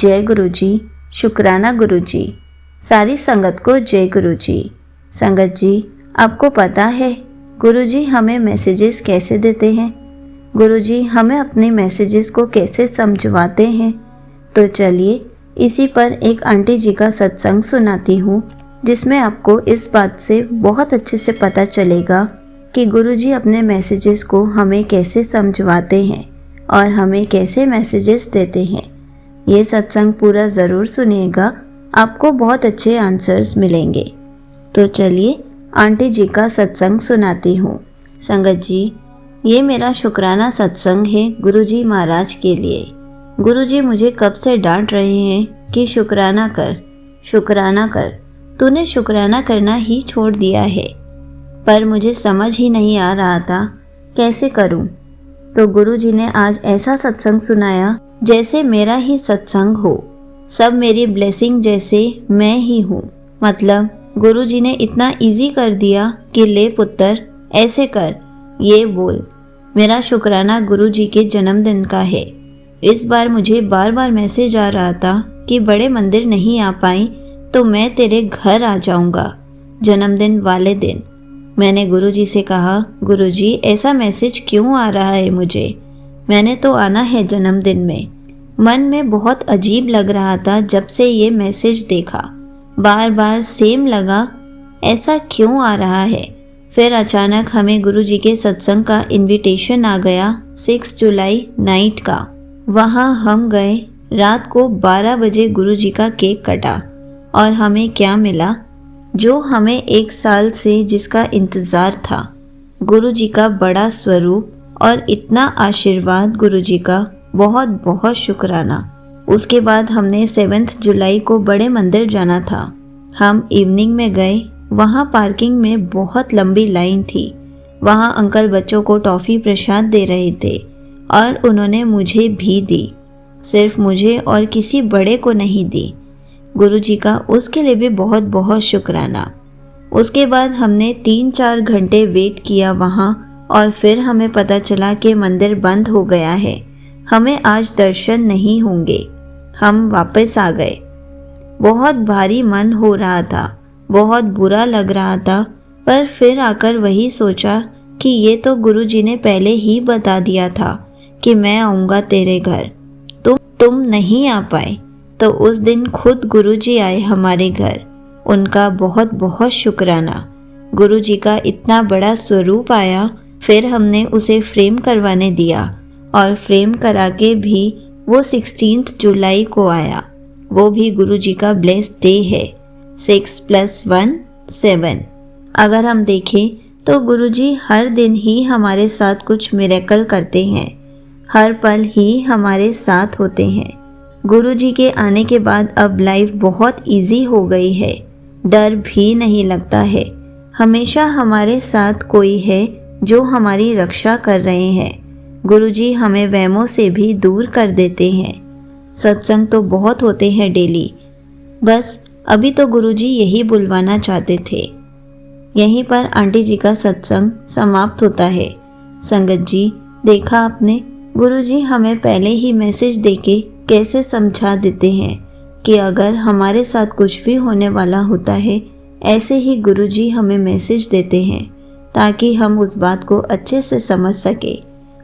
जय गुरु जी। शुक्राना गुरु जी। सारी संगत को जय गुरु जी। संगत जी, आपको पता है गुरु जी हमें मैसेजेस कैसे देते हैं? गुरु जी हमें अपने मैसेजेस को कैसे समझवाते हैं? तो चलिए इसी पर एक आंटी जी का सत्संग सुनाती हूँ, जिसमें आपको इस बात से बहुत अच्छे से पता चलेगा कि गुरु जी अपने मैसेजेस को हमें कैसे समझवाते हैं और हमें कैसे मैसेजेस देते हैं। ये सत्संग पूरा ज़रूर सुनिएगा, आपको बहुत अच्छे आंसर्स मिलेंगे। तो चलिए आंटी जी का सत्संग सुनाती हूँ। संगत जी, ये मेरा शुक्राना सत्संग है गुरु जी महाराज के लिए। गुरु जी मुझे कब से डांट रहे हैं कि शुक्राना कर, शुक्राना कर। तूने शुक्राना करना ही छोड़ दिया है, पर मुझे समझ ही नहीं आ रहा था कैसे करूं। तो गुरु जी ने आज ऐसा सत्संग सुनाया जैसे मेरा ही सत्संग हो, सब मेरी ब्लेसिंग जैसे मैं ही हूँ। मतलब गुरु जी ने इतना इजी कर दिया कि ले पुत्र ऐसे कर, ये बोल। मेरा शुक्राना गुरु जी के जन्मदिन का है। इस बार मुझे बार बार मैसेज आ रहा था कि बड़े मंदिर नहीं आ पाई तो मैं तेरे घर आ जाऊंगा जन्मदिन वाले दिन। मैंने गुरुजी से कहा, गुरुजी ऐसा मैसेज क्यों आ रहा है मुझे? मैंने तो आना है जन्मदिन में। मन में बहुत अजीब लग रहा था जब से ये मैसेज देखा, बार बार सेम लगा, ऐसा क्यों आ रहा है। फिर अचानक हमें गुरुजी के सत्संग का इनविटेशन आ गया 6 जुलाई नाइट का। वहाँ हम गए। रात को 12 बजे गुरुजी का केक कटा और हमें क्या मिला जो हमें 1 साल से जिसका इंतज़ार था। गुरुजी का बड़ा स्वरूप और इतना आशीर्वाद, गुरुजी का बहुत बहुत शुक्राना। उसके बाद हमने 7 जुलाई को बड़े मंदिर जाना था। हम इवनिंग में गए। वहाँ पार्किंग में बहुत लंबी लाइन थी। वहाँ अंकल बच्चों को टॉफ़ी प्रसाद दे रहे थे और उन्होंने मुझे भी दी। सिर्फ मुझे और किसी बड़े को नहीं दी। गुरुजी का उसके लिए भी बहुत बहुत शुक्राना। उसके बाद हमने 3-4 घंटे वेट किया वहाँ और फिर हमें पता चला कि मंदिर बंद हो गया है, हमें आज दर्शन नहीं होंगे। हम वापस आ गए। बहुत भारी मन हो रहा था, बहुत बुरा लग रहा था, पर फिर आकर वही सोचा कि ये तो गुरुजी ने पहले ही बता दिया था कि मैं आऊँगा तेरे घर, तुम नहीं आ पाए। तो उस दिन खुद गुरुजी आए हमारे घर। उनका बहुत बहुत शुक्राना। गुरुजी का इतना बड़ा स्वरूप आया। फिर हमने उसे फ्रेम करवाने दिया और फ्रेम करा के भी वो 16 जुलाई को आया। वो भी गुरुजी का ब्लेस्ड डे है। 6 + 1 7। अगर हम देखें तो गुरुजी हर दिन ही हमारे साथ कुछ मिरेकल करते हैं, हर पल ही हमारे साथ होते हैं। गुरुजी के आने के बाद अब लाइफ बहुत इजी हो गई है, डर भी नहीं लगता है। हमेशा हमारे साथ कोई है जो हमारी रक्षा कर रहे हैं। गुरुजी हमें वहमों से भी दूर कर देते हैं। सत्संग तो बहुत होते हैं डेली, बस अभी तो गुरुजी यही बुलवाना चाहते थे। यहीं पर आंटी जी का सत्संग समाप्त होता है। संगत जी, देखा आपने, गुरुजी हमें पहले ही मैसेज देके कैसे समझा देते हैं कि अगर हमारे साथ कुछ भी होने वाला होता है, ऐसे ही गुरुजी हमें मैसेज देते हैं ताकि हम उस बात को अच्छे से समझ सके।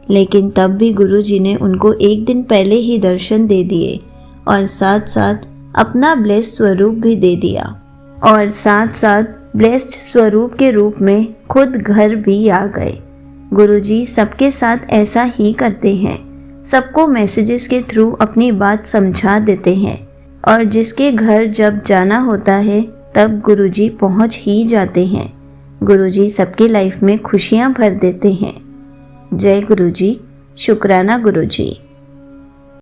लेकिन तब भी गुरुजी ने उनको 1 दिन पहले ही दर्शन दे दिए और साथ साथ अपना ब्लेस्ड स्वरूप भी दे दिया, और साथ साथ ब्लेस्ड स्वरूप के रूप में खुद घर भी आ गए। गुरुजी सबके साथ ऐसा ही करते हैं, सबको मैसेजेस के थ्रू अपनी बात समझा देते हैं, और जिसके घर जब जाना होता है तब गुरुजी पहुंच ही जाते हैं। गुरुजी सबकी लाइफ में खुशियां भर देते हैं। जय गुरुजी। शुक्राना गुरुजी।